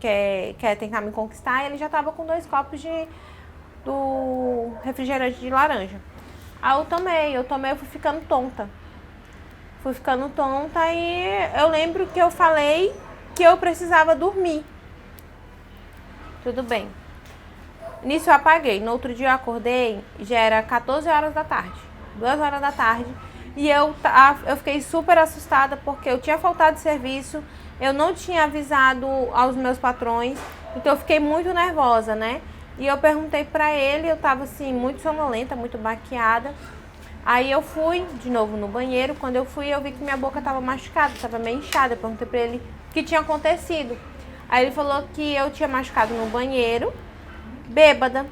quer tentar me conquistar, e ele já tava com 2 copos do refrigerante de laranja. Aí eu tomei, eu fui ficando tonta. E eu lembro que eu falei que eu precisava dormir. Tudo bem. Nisso eu apaguei. No outro dia eu acordei, já era 14 horas da tarde. 2 horas da tarde. E eu fiquei super assustada porque eu tinha faltado de serviço. Eu não tinha avisado aos meus patrões. Então eu fiquei muito nervosa, né? E eu perguntei pra ele, eu tava assim, muito sonolenta, muito baqueada. Aí eu fui de novo no banheiro. Quando eu fui, eu vi que minha boca tava machucada, tava meio inchada. Eu perguntei pra ele o que tinha acontecido. Aí ele falou que eu tinha machucado no banheiro, bêbada.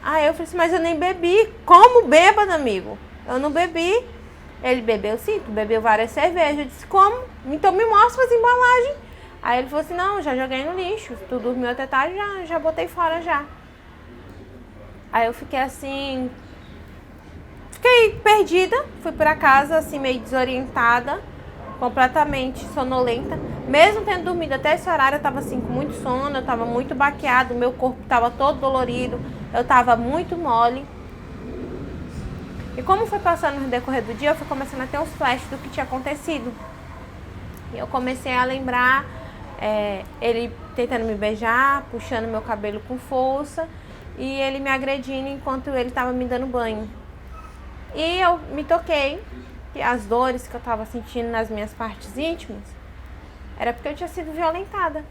Aí eu falei assim, mas eu nem bebi. Como bêbada, amigo? Eu não bebi. Ele bebeu sim, tu bebeu várias cervejas. Eu disse, como? Então me mostra as embalagens. Aí ele falou assim, não, já joguei no lixo. Tu dormiu até tarde, já botei fora já. Aí eu fiquei assim... Fiquei perdida, fui pra casa assim meio desorientada, completamente sonolenta. Mesmo tendo dormido até esse horário, eu tava assim com muito sono, eu tava muito baqueado, meu corpo tava todo dolorido, eu tava muito mole. E como foi passando no decorrer do dia, eu fui começando a ter uns flashes do que tinha acontecido. E eu comecei a lembrar ele tentando me beijar, puxando meu cabelo com força e ele me agredindo enquanto ele tava me dando banho. E eu me toquei que as dores que eu tava sentindo nas minhas partes íntimas era porque eu tinha sido violentada.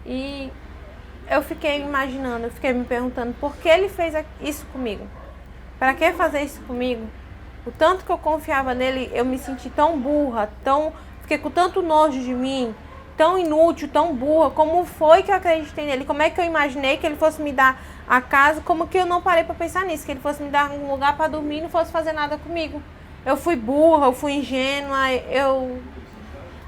E eu fiquei imaginando, eu fiquei me perguntando por que ele fez isso comigo? Para que fazer isso comigo? O tanto que eu confiava nele, eu me senti tão burra, fiquei com tanto nojo de mim, tão inútil, tão burra. Como foi que eu acreditei nele? Como é que eu imaginei que ele fosse me dar a casa? Como que eu não parei para pensar nisso? Que ele fosse me dar um lugar para dormir e não fosse fazer nada comigo? Eu fui burra, eu fui ingênua,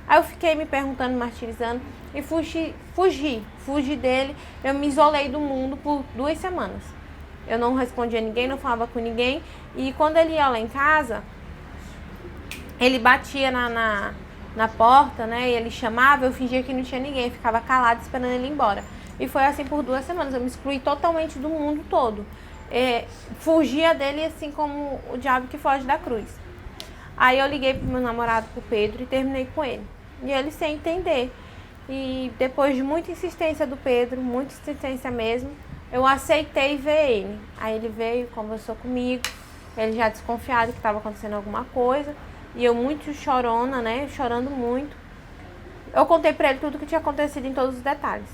Aí eu fiquei me perguntando, martirizando e fugi dele. Eu me isolei do mundo por 2 semanas. Eu não respondia a ninguém, não falava com ninguém. E quando ele ia lá em casa, ele batia na porta, né? E ele chamava, eu fingia que não tinha ninguém, ficava calada esperando ele ir embora. E foi assim por 2 semanas, eu me excluí totalmente do mundo todo. Fugia dele assim como o diabo que foge da cruz. Aí eu liguei pro meu namorado, pro Pedro, e terminei com ele. E ele sem entender. E depois de muita insistência do Pedro, muita insistência mesmo, eu aceitei ver ele. Aí ele veio, conversou comigo, ele já desconfiado que estava acontecendo alguma coisa. E eu muito chorona, né, chorando muito. Eu contei pra ele tudo o que tinha acontecido em todos os detalhes.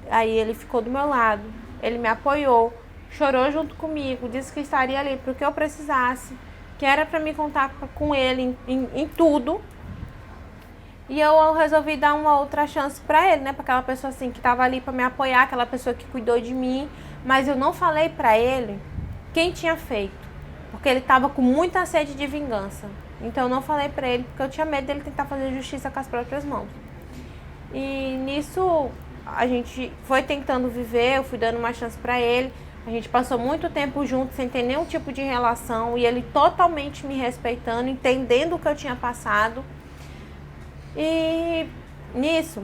Aí ele ficou do meu lado, ele me apoiou, chorou junto comigo, disse que estaria ali pro que eu precisasse, que era pra me contar com ele em tudo. E eu resolvi dar uma outra chance pra ele, né? Pra aquela pessoa assim que tava ali pra me apoiar, aquela pessoa que cuidou de mim. Mas eu não falei pra ele quem tinha feito, porque ele tava com muita sede de vingança. Então eu não falei pra ele, porque eu tinha medo dele tentar fazer justiça com as próprias mãos. E nisso a gente foi tentando viver, eu fui dando uma chance pra ele. A gente passou muito tempo junto sem ter nenhum tipo de relação. E ele totalmente me respeitando, entendendo o que eu tinha passado. E nisso,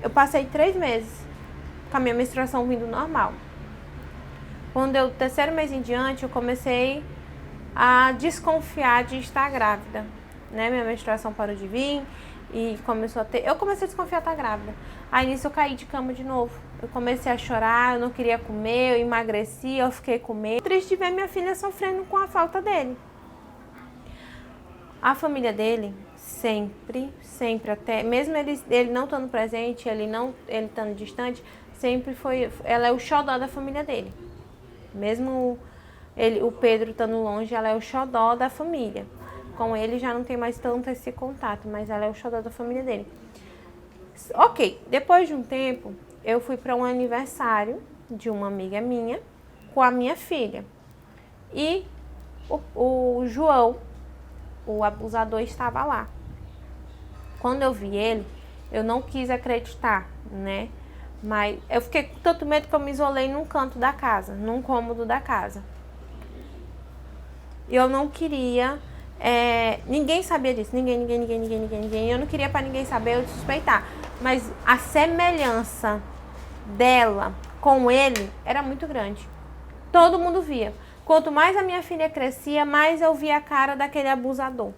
eu passei 3 meses com a minha menstruação vindo normal. Quando eu, 3º mês em diante, eu comecei a desconfiar de estar grávida, né? Minha menstruação parou de vir e começou a ter... Eu comecei a desconfiar de estar grávida. Aí nisso eu caí de cama de novo. Eu comecei a chorar, eu não queria comer, eu emagreci, eu fiquei com medo. Triste de ver minha filha sofrendo com a falta dele. A família dele sempre, até mesmo ele não estando presente, ele estando distante, sempre foi, ela é o xodó da família dele. Mesmo o Pedro estando longe, ela é o xodó da família. Com ele já não tem mais tanto esse contato, mas ela é o xodó da família dele. Ok, depois de um tempo, eu fui para um aniversário de uma amiga minha com a minha filha. E o João, o abusador, estava lá. Quando eu vi ele, eu não quis acreditar, né? Mas eu fiquei com tanto medo que eu me isolei num canto da casa, num cômodo da casa. E eu não queria Ninguém sabia disso, ninguém. Eu não queria pra ninguém saber, eu suspeitar. Mas a semelhança dela com ele era muito grande. Todo mundo via. Quanto mais a minha filha crescia, mais eu via a cara daquele abusador.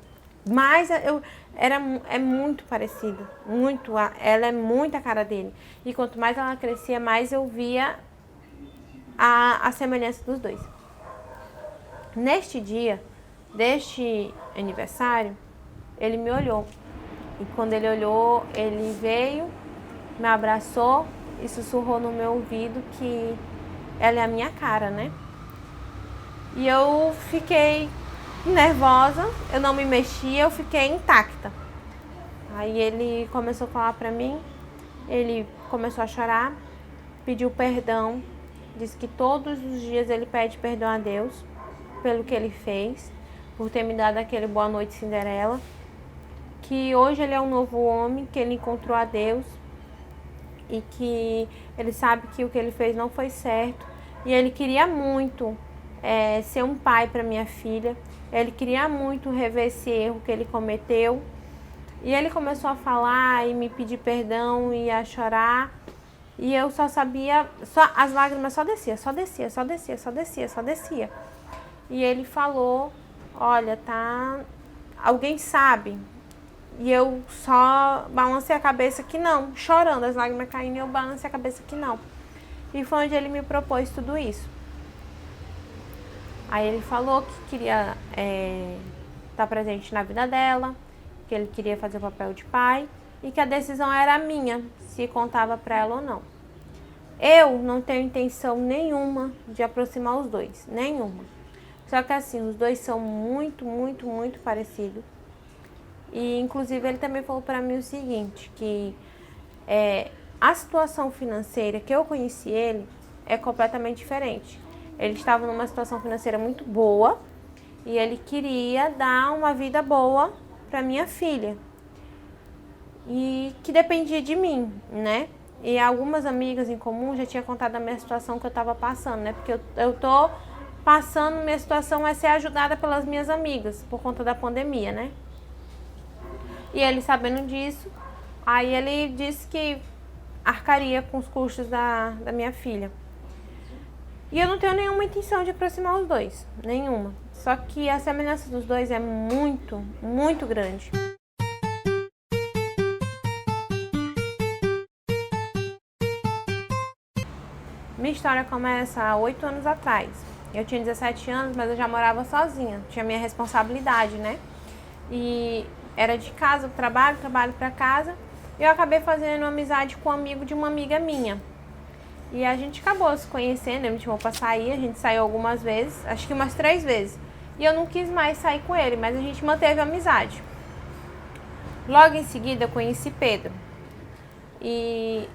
É muito parecida, ela é muito a cara dele. E quanto mais ela crescia, mais eu via a semelhança dos dois. Neste dia, deste aniversário, ele me olhou. E quando ele olhou, ele veio, me abraçou e sussurrou no meu ouvido que ela é a minha cara, né? E eu fiquei nervosa, eu não me mexia, eu fiquei intacta. Aí ele começou a falar pra mim, ele começou a chorar, pediu perdão, disse que todos os dias ele pede perdão a Deus pelo que ele fez, por ter me dado aquele boa noite Cinderela, que hoje ele é um novo homem, que ele encontrou a Deus e que ele sabe que o que ele fez não foi certo e ele queria muito ser um pai para minha filha, ele queria muito rever esse erro que ele cometeu. E ele começou a falar e me pedir perdão e a chorar. E eu só sabia, as lágrimas só descia. E ele falou, olha, tá, alguém sabe? E eu só balancei a cabeça que não, chorando, as lágrimas caindo e eu balancei a cabeça que não. E foi onde ele me propôs tudo isso. Aí ele falou que queria estar presente na vida dela, que ele queria fazer o papel de pai e que a decisão era minha, se contava para ela ou não. Eu não tenho intenção nenhuma de aproximar os dois, nenhuma. Só que assim, os dois são muito parecidos. E inclusive ele também falou para mim o seguinte, que a situação financeira que eu conheci ele é completamente diferente. Ele estava numa situação financeira muito boa e ele queria dar uma vida boa para minha filha e que dependia de mim, né? E algumas amigas em comum já tinham contado a minha situação que eu estava passando, né? Porque eu tô passando, minha situação é ser ajudada pelas minhas amigas por conta da pandemia, né? E ele sabendo disso, aí ele disse que arcaria com os custos da minha filha. E eu não tenho nenhuma intenção de aproximar os dois, nenhuma. Só que a semelhança dos dois é muito grande. Minha história começa há 8 anos atrás. Eu tinha 17 anos, mas eu já morava sozinha, tinha minha responsabilidade, né? E era de casa, trabalho pra casa. E eu acabei fazendo amizade com um amigo de uma amiga minha. E a gente acabou se conhecendo, ele me chamou pra sair, a gente saiu algumas vezes, acho que umas 3 vezes. E eu não quis mais sair com ele, mas a gente manteve a amizade. Logo em seguida eu conheci Pedro. E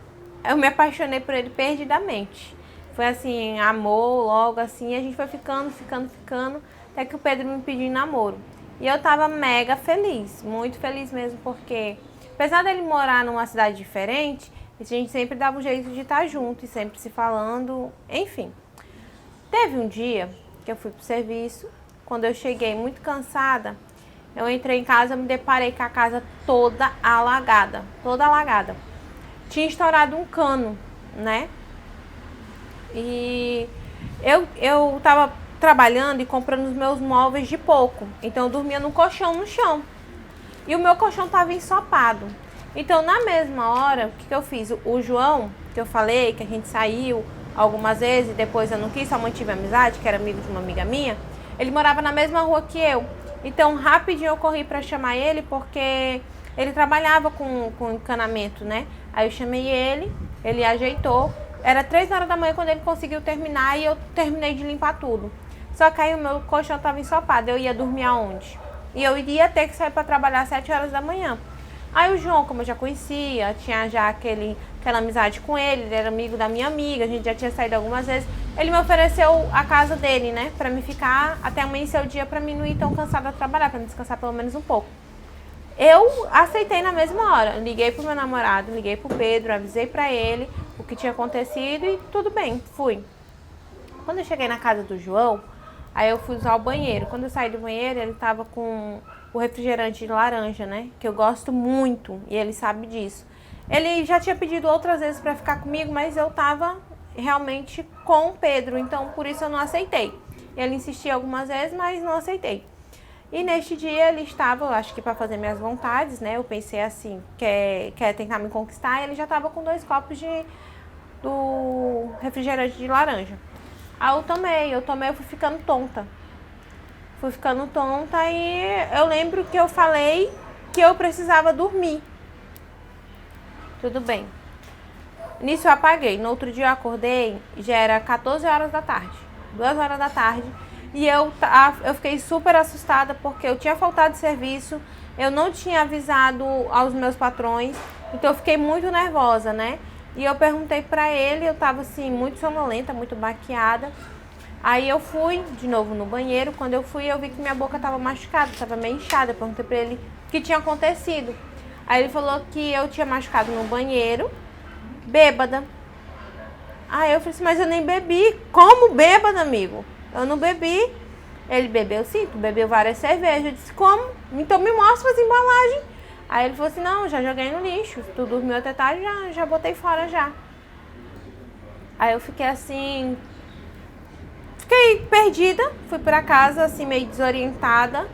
eu me apaixonei por ele perdidamente. Foi assim, amor, logo assim, a gente foi ficando, até que o Pedro me pediu em namoro. E eu tava mega feliz, muito feliz mesmo, porque apesar dele morar numa cidade diferente, a gente sempre dava um jeito de estar junto e sempre se falando, enfim. Teve um dia que eu fui pro serviço, quando eu cheguei muito cansada, eu entrei em casa e me deparei com a casa toda alagada. Tinha estourado um cano, né? E eu tava trabalhando e comprando os meus móveis de pouco. Então eu dormia num colchão no chão. E o meu colchão tava ensopado. Então na mesma hora, o que eu fiz? O João, que eu falei, que a gente saiu algumas vezes, depois eu não quis, só mantive amizade, que era amigo de uma amiga minha, ele morava na mesma rua que eu. Então rapidinho eu corri pra chamar ele, porque ele trabalhava com encanamento, né? Aí eu chamei ele ajeitou. Era 3 horas da manhã quando ele conseguiu terminar e eu terminei de limpar tudo. Só que aí o meu colchão estava ensopado, eu ia dormir aonde? E eu iria ter que sair para trabalhar às 7 horas da manhã. Aí o João, como eu já conhecia, tinha já aquela amizade com ele era amigo da minha amiga, a gente já tinha saído algumas vezes, ele me ofereceu a casa dele, né? Pra me ficar até amanhecer o dia, pra mim não ir tão cansada a trabalhar, pra me descansar pelo menos um pouco. Eu aceitei na mesma hora, liguei pro meu namorado, liguei pro Pedro, avisei pra ele o que tinha acontecido e tudo bem, fui. Quando eu cheguei na casa do João, Aí eu fui usar o banheiro. Quando eu saí do banheiro, ele tava com o refrigerante de laranja, né? Que eu gosto muito e ele sabe disso. Ele já tinha pedido outras vezes pra ficar comigo, mas eu tava realmente com o Pedro, então por isso eu não aceitei. Ele insistia algumas vezes, mas não aceitei. E neste dia ele estava, eu acho que para fazer minhas vontades, né? Eu pensei assim, quer tentar me conquistar, e ele já estava com 2 copos do refrigerante de laranja. Aí eu tomei, eu fui ficando tonta. Fui ficando tonta e eu lembro que eu falei que eu precisava dormir. Tudo bem. Nisso eu apaguei. No outro dia eu acordei, já era 14 horas da tarde, 2 horas da tarde. E eu fiquei super assustada porque eu tinha faltado de serviço, eu não tinha avisado aos meus patrões, então eu fiquei muito nervosa, né? E eu perguntei pra ele, eu tava assim, muito sonolenta, muito baqueada. Aí eu fui de novo no banheiro, quando eu fui eu vi que minha boca tava machucada, tava meio inchada. Eu perguntei pra ele o que tinha acontecido. Aí ele falou que eu tinha machucado no banheiro, bêbada. Aí eu falei assim, mas eu nem bebi. Como bêbada, amigo? Eu não bebi. Ele bebeu sim, tu bebeu várias cervejas. Eu disse, como? Então me mostra as embalagens. Aí ele falou assim, não, já joguei no lixo. Tu dormiu até tarde, já botei fora já. Aí eu fiquei assim, fiquei perdida. Fui pra casa assim, meio desorientada,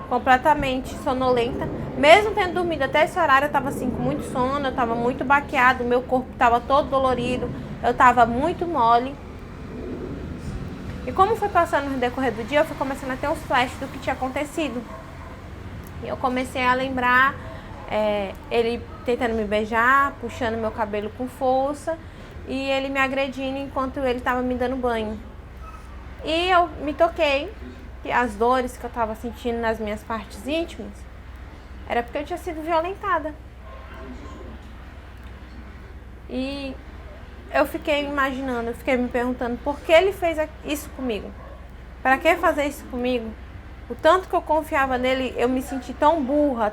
completamente sonolenta. Mesmo tendo dormido até esse horário, eu tava assim com muito sono, eu tava muito baqueado, meu corpo tava todo dolorido, eu tava muito mole. E como foi passando no decorrer do dia, eu fui começando a ter uns flashes do que tinha acontecido. E eu comecei a lembrar ele tentando me beijar, puxando meu cabelo com força e ele me agredindo enquanto ele estava me dando banho. E eu me toquei que as dores que eu estava sentindo nas minhas partes íntimas era porque eu tinha sido violentada. E eu fiquei imaginando, eu fiquei me perguntando por que ele fez isso comigo? Para que fazer isso comigo? O tanto que eu confiava nele, eu me senti tão burra,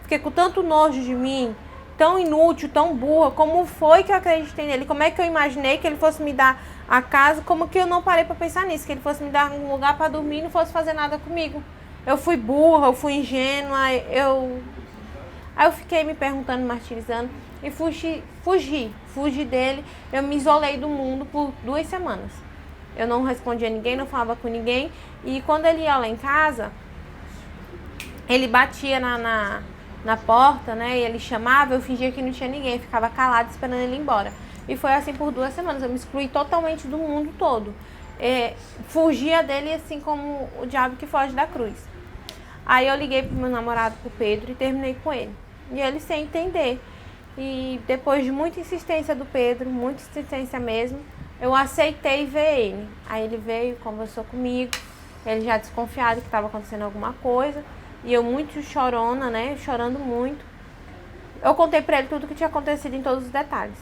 fiquei com tanto nojo de mim, tão inútil, tão burra. Como foi que eu acreditei nele? Como é que eu imaginei que ele fosse me dar a casa? Como que eu não parei para pensar nisso? Que ele fosse me dar um lugar para dormir e não fosse fazer nada comigo? Eu fui burra, eu fui ingênua, Aí eu fiquei me perguntando, martirizando e fugi dele. Eu me isolei do mundo por 2 semanas. Eu não respondia a ninguém, não falava com ninguém. E quando ele ia lá em casa, ele batia na porta, né? E ele chamava, eu fingia que não tinha ninguém, ficava calada esperando ele ir embora. E foi assim por 2 semanas. Eu me excluí totalmente do mundo todo. Fugia dele assim como o diabo que foge da cruz. Aí eu liguei pro meu namorado, pro Pedro, e terminei com ele. E ele sem entender. E depois de muita insistência do Pedro, muita insistência mesmo, eu aceitei ver ele. Aí ele veio, conversou comigo, ele já desconfiado que estava acontecendo alguma coisa. E eu muito chorona, né, chorando muito. Eu contei pra ele tudo que tinha acontecido em todos os detalhes.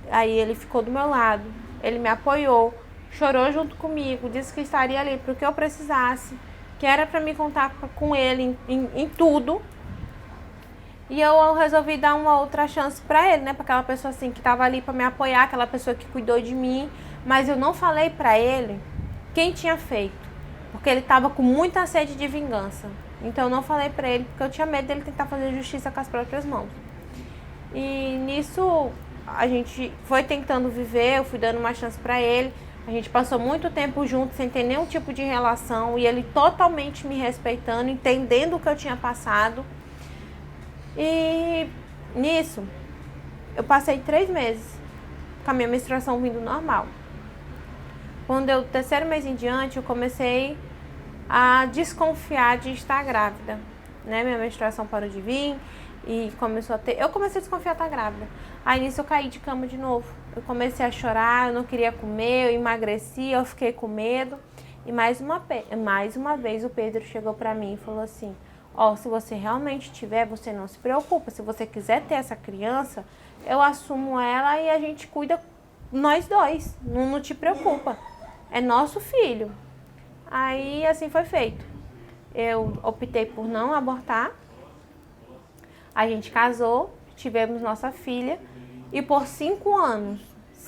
Aí ele ficou do meu lado, ele me apoiou, chorou junto comigo, disse que estaria ali para o que eu precisasse, que era para me contar com ele em tudo. E eu resolvi dar uma outra chance pra ele, né? Pra aquela pessoa assim que tava ali pra me apoiar, aquela pessoa que cuidou de mim. Mas eu não falei pra ele quem tinha feito, porque ele tava com muita sede de vingança. Então eu não falei pra ele, porque eu tinha medo dele tentar fazer justiça com as próprias mãos. E nisso a gente foi tentando viver, eu fui dando uma chance pra ele. A gente passou muito tempo junto sem ter nenhum tipo de relação. E ele totalmente me respeitando, entendendo o que eu tinha passado. E nisso, eu passei 3 meses com a minha menstruação vindo normal. Quando eu, 3º mês em diante, eu comecei a desconfiar de estar grávida, né? Minha menstruação parou de vir e eu comecei a desconfiar de estar grávida. Aí nisso eu caí de cama de novo. Eu comecei a chorar, eu não queria comer, eu emagreci, eu fiquei com medo. E mais uma vez o Pedro chegou pra mim e falou assim: se você realmente tiver, você não se preocupa. Se você quiser ter essa criança, eu assumo ela e a gente cuida nós dois. Não te preocupa. É nosso filho. Aí assim foi feito. Eu optei por não abortar. A gente casou, tivemos nossa filha. E por 5 anos,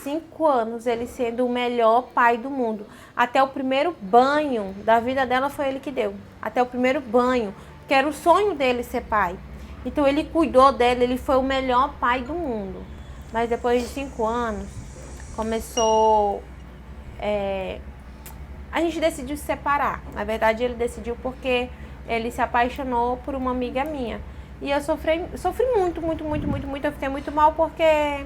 5 anos ele sendo o melhor pai do mundo. Até o primeiro banho da vida dela foi ele que deu. Até o primeiro banho, que era o sonho dele ser pai. Então ele cuidou dela, ele foi o melhor pai do mundo. Mas depois de 5 anos, começou... a gente decidiu se separar. Na verdade, ele decidiu porque ele se apaixonou por uma amiga minha. E eu sofri muito. Eu fiquei muito mal porque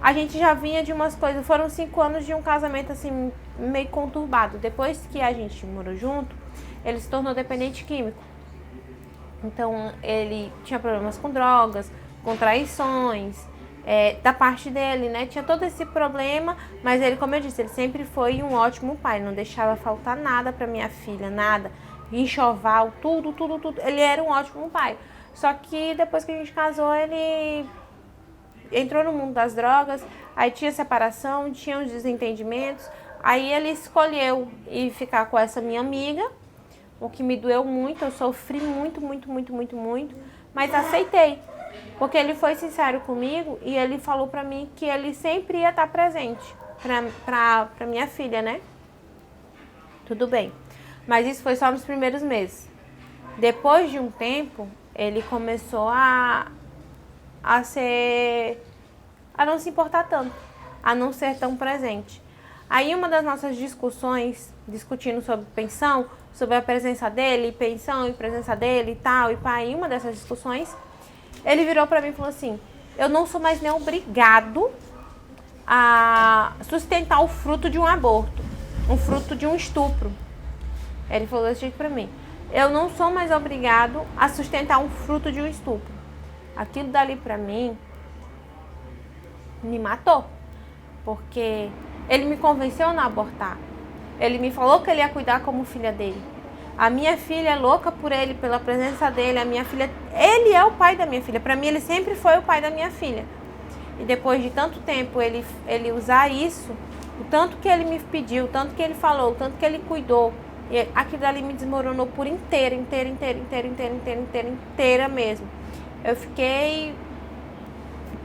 a gente já vinha de umas coisas. Foram 5 anos de um casamento assim, meio conturbado. Depois que a gente morou junto, ele se tornou dependente químico. Então, ele tinha problemas com drogas, com traições, da parte dele, né? Tinha todo esse problema, mas ele, como eu disse, ele sempre foi um ótimo pai. Não deixava faltar nada pra minha filha, nada. Enxoval, tudo. Ele era um ótimo pai. Só que depois que a gente casou, ele entrou no mundo das drogas, aí tinha separação, tinha uns desentendimentos. Aí ele escolheu ir ficar com essa minha amiga, o que me doeu muito, eu sofri muito, mas aceitei. Porque ele foi sincero comigo e ele falou pra mim que ele sempre ia estar presente pra minha filha, né? Tudo bem. Mas isso foi só nos primeiros meses. Depois de um tempo, ele começou a não se importar tanto, a não ser tão presente. Aí uma das nossas discussões, discutindo sobre pensão, sobre a presença dele, pensão e presença dele e tal, e pá, em uma dessas discussões, ele virou pra mim e falou assim: eu não sou mais nem obrigado a sustentar o fruto de um aborto, um fruto de um estupro. Ele falou desse jeito pra mim: eu não sou mais obrigado a sustentar um fruto de um estupro. Aquilo dali pra mim me matou, porque ele me convenceu a não abortar. Ele me falou que ele ia cuidar como filha dele. A minha filha é louca por ele, pela presença dele. A minha filha, ele é o pai da minha filha. Para mim, ele sempre foi o pai da minha filha. E depois de tanto tempo ele usar isso, o tanto que ele me pediu, o tanto que ele falou, o tanto que ele cuidou, e aquilo ali me desmoronou por inteira mesmo. Eu fiquei,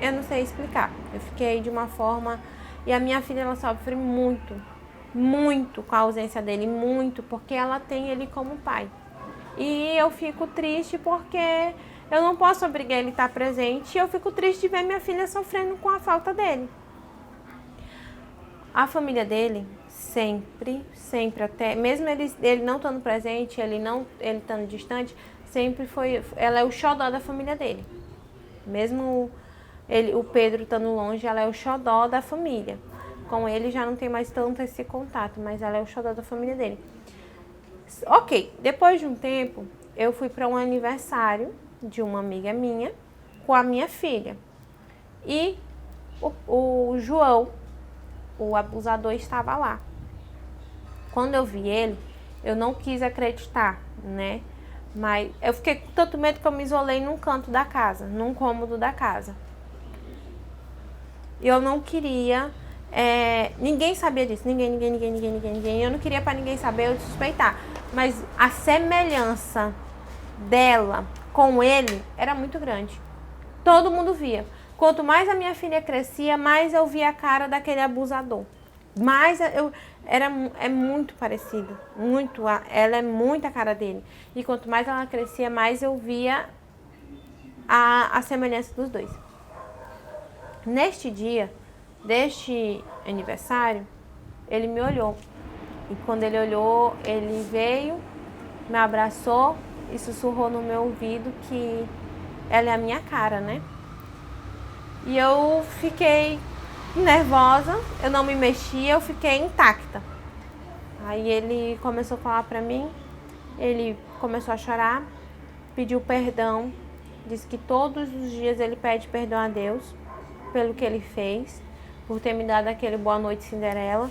eu não sei explicar. Eu fiquei de uma forma, e a minha filha, ela sofre muito com a ausência dele, muito, porque ela tem ele como pai. E eu fico triste porque eu não posso obrigar ele a estar presente, e eu fico triste de ver minha filha sofrendo com a falta dele. A família dele, sempre, até, mesmo ele não estando presente, ele estando distante, sempre foi, ela é o xodó da família dele. Mesmo o Pedro estando longe, ela é o xodó da família. Com ele já não tem mais tanto esse contato, mas ela é o xodó da família dele. Ok, depois de um tempo, eu fui para um aniversário de uma amiga minha com a minha filha. E o João, o abusador, estava lá. Quando eu vi ele, eu não quis acreditar, né? Mas eu fiquei com tanto medo que eu me isolei num canto da casa, num cômodo da casa. E eu não queria... ninguém sabia disso, ninguém. Eu não queria para ninguém saber, eu suspeitar. Mas a semelhança dela com ele era muito grande. Todo mundo via. Quanto mais a minha filha crescia, mais eu via a cara daquele abusador. Mais é muito parecido, ela é muito a cara dele. E quanto mais ela crescia, mais eu via a semelhança dos dois. Neste dia, deste aniversário, ele me olhou. E quando ele olhou, ele veio, me abraçou e sussurrou no meu ouvido que ela é a minha cara, né? E eu fiquei nervosa, eu não me mexia, eu fiquei intacta. Aí ele começou a falar pra mim, ele começou a chorar, pediu perdão, disse que todos os dias ele pede perdão a Deus pelo que ele fez, por ter me dado aquele boa noite Cinderela,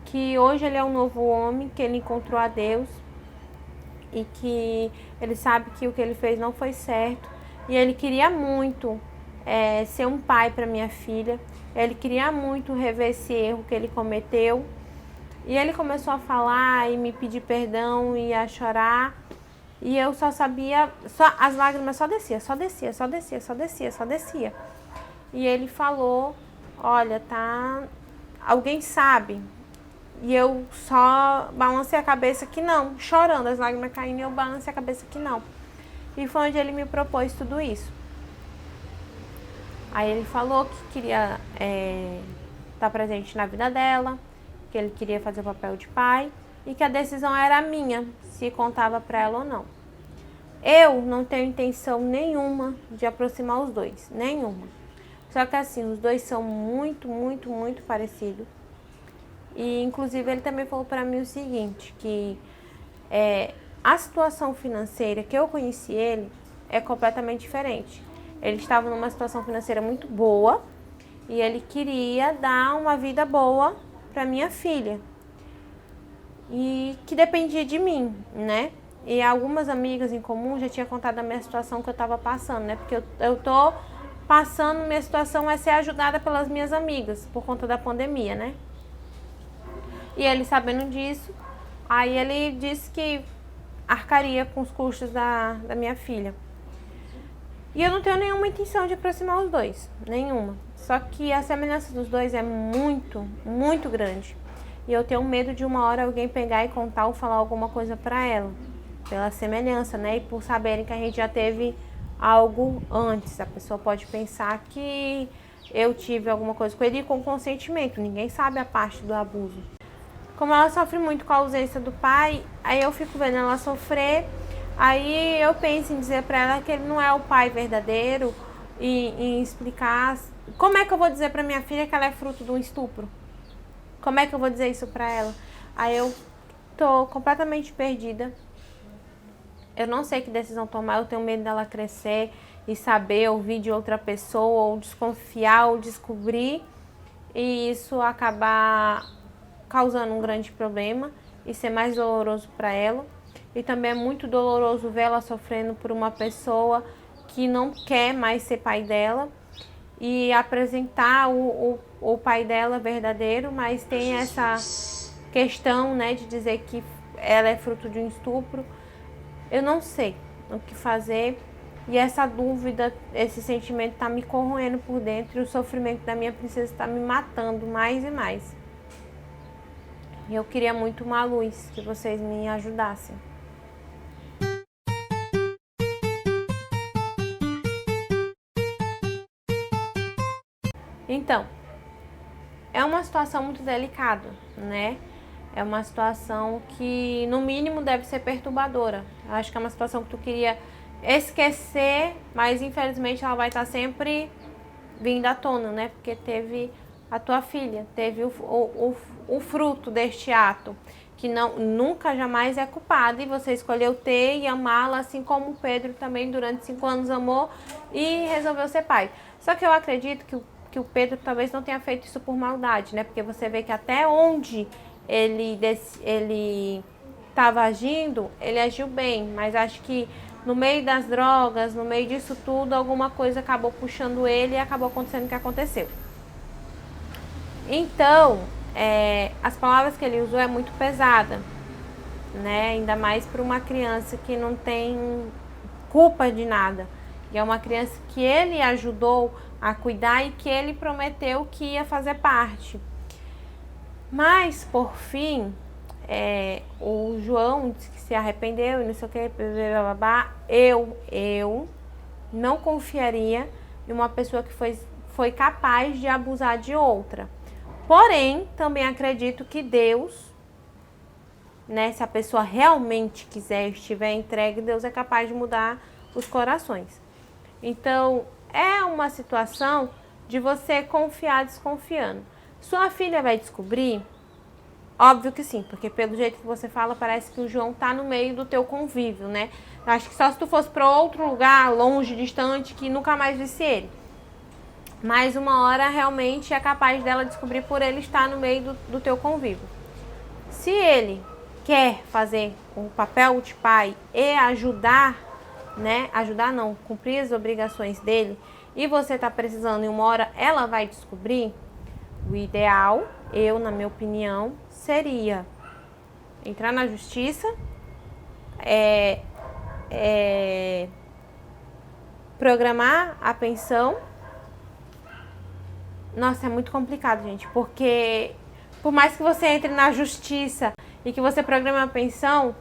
que hoje ele é um novo homem, que ele encontrou a Deus e que ele sabe que o que ele fez não foi certo, e ele queria muito ser um pai para minha filha. Ele queria muito rever esse erro que ele cometeu. E ele começou a falar e me pedir perdão e a chorar. E eu só sabia, as lágrimas só descia. E ele falou olha, tá, alguém sabe? E eu só balancei a cabeça que não, chorando, as lágrimas caindo, e eu balancei a cabeça que não. E foi onde ele me propôs tudo isso. Aí ele falou que queria estar presente na vida dela, que ele queria fazer o papel de pai e que a decisão era minha, se contava para ela ou não. Eu não tenho intenção nenhuma de aproximar os dois, nenhuma. Só que assim, os dois são muito, muito, muito parecidos. E inclusive ele também falou para mim o seguinte, que a situação financeira que eu conheci ele é completamente diferente. Ele estava numa situação financeira muito boa e ele queria dar uma vida boa para minha filha. E que dependia de mim, né? E algumas amigas em comum já tinham contado a minha situação que eu estava passando, né? Porque eu tô passando, minha situação é ser ajudada pelas minhas amigas por conta da pandemia, né? E ele, sabendo disso, aí ele disse que arcaria com os custos da minha filha. E eu não tenho nenhuma intenção de aproximar os dois, nenhuma. Só que a semelhança dos dois é muito, muito grande. E eu tenho medo de uma hora alguém pegar e contar ou falar alguma coisa pra ela, pela semelhança, né? E por saberem que a gente já teve algo antes. A pessoa pode pensar que eu tive alguma coisa com ele com consentimento. Ninguém sabe a parte do abuso. Como ela sofre muito com a ausência do pai, aí eu fico vendo ela sofrer, aí eu penso em dizer pra ela que ele não é o pai verdadeiro e em explicar como é que eu vou dizer pra minha filha que ela é fruto de um estupro. Como é que eu vou dizer isso pra ela? Aí eu tô completamente perdida. Eu não sei que decisão tomar, eu tenho medo dela crescer e saber, ouvir de outra pessoa, ou desconfiar, ou descobrir, e isso acabar causando um grande problema e ser mais doloroso para ela. E também é muito doloroso ver ela sofrendo por uma pessoa que não quer mais ser pai dela e apresentar o pai dela verdadeiro, mas tem essa questão, né, de dizer que ela é fruto de um estupro. Eu não sei o que fazer e essa dúvida, esse sentimento está me corroendo por dentro e o sofrimento da minha princesa está me matando mais e mais. E eu queria muito uma luz, que vocês me ajudassem. Então, é uma situação muito delicada, né? É uma situação que, no mínimo, deve ser perturbadora. Eu acho que é uma situação que tu queria esquecer, mas infelizmente ela vai estar sempre vindo à tona, né? Porque teve a tua filha, teve o fruto deste ato, que nunca jamais é culpado, e você escolheu ter e amá-la, assim como Pedro também durante 5 anos amou e resolveu ser pai. Só que eu acredito que o Pedro talvez não tenha feito isso por maldade, né? Porque você vê que até onde ele estava agindo, ele agiu bem, mas acho que no meio das drogas, no meio disso tudo, alguma coisa acabou puxando ele e acabou acontecendo o que aconteceu. Então, as palavras que ele usou é muito pesada, né? Ainda mais para uma criança que não tem culpa de nada. E é uma criança que ele ajudou a cuidar e que ele prometeu que ia fazer parte. Mas, por fim, o João disse que se arrependeu e não sei o que, eu não confiaria em uma pessoa que foi capaz de abusar de outra. Porém, também acredito que Deus, né, se a pessoa realmente quiser, estiver entregue, Deus é capaz de mudar os corações. Então, é uma situação de você confiar desconfiando. Sua filha vai descobrir? Óbvio que sim, porque pelo jeito que você fala, parece que o João tá no meio do teu convívio, né? Acho que só se tu fosse para outro lugar, longe, distante, que nunca mais visse ele. Mas uma hora realmente é capaz dela descobrir por ele estar no meio do teu convívio. Se ele quer fazer o papel de pai e ajudar, né? Ajudar não, cumprir as obrigações dele, e você tá precisando e uma hora ela vai descobrir, o ideal, na minha opinião, seria entrar na justiça, programar a pensão Nossa, é muito complicado, gente, porque por mais que você entre na justiça e que você programe a pensão,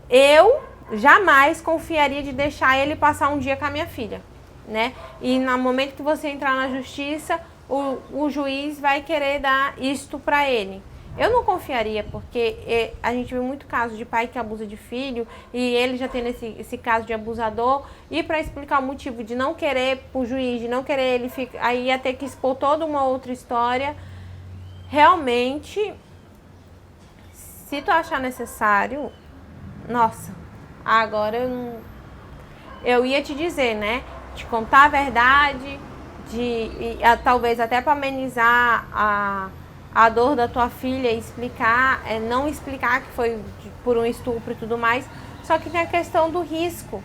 eu jamais confiaria de deixar ele passar um dia com a minha filha, né? E no momento que você entrar na justiça, o juiz vai querer dar isto para ele. Eu não confiaria, porque a gente vê muito caso de pai que abusa de filho e ele já tem esse caso de abusador, e para explicar o motivo de não querer o juiz, de não querer ele ficar, aí ia ter que expor toda uma outra história. Realmente, se tu achar necessário, nossa, agora eu ia te dizer, né? De contar a verdade, talvez até para amenizar a dor da tua filha e explicar, não explicar que foi por um estupro e tudo mais, só que tem a questão do risco,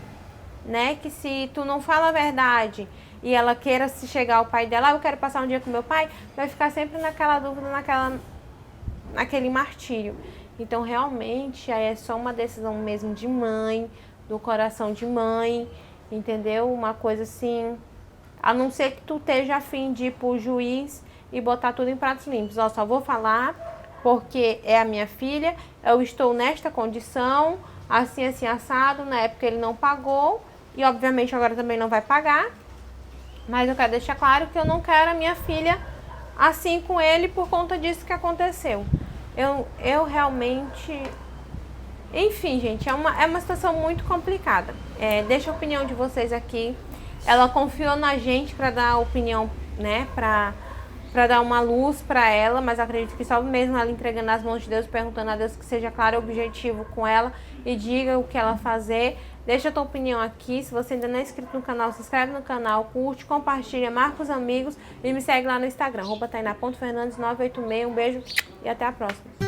né? Que se tu não fala a verdade e ela queira se chegar ao pai dela, eu quero passar um dia com meu pai, vai ficar sempre naquela dúvida, naquele martírio. Então, realmente, aí é só uma decisão mesmo de mãe, do coração de mãe, entendeu? Uma coisa assim, a não ser que tu esteja afim de ir pro juiz e botar tudo em pratos limpos. Ó, só vou falar porque é a minha filha, eu estou nesta condição, assim, assim, assado, na época ele não pagou, e obviamente agora também não vai pagar, mas eu quero deixar claro que eu não quero a minha filha assim com ele por conta disso que aconteceu. Eu realmente... Enfim, gente, é uma situação muito complicada. Deixa a opinião de vocês aqui. Ela confiou na gente para dar a opinião, né, para dar uma luz para ela, mas acredito que só mesmo ela entregando nas mãos de Deus, perguntando a Deus que seja claro o objetivo com ela e diga o que ela fazer. Deixa a tua opinião aqui. Se você ainda não é inscrito no canal, se inscreve no canal, curte, compartilha, marca os amigos e me segue lá no Instagram, @tainá.fernandes986. Um beijo e até a próxima.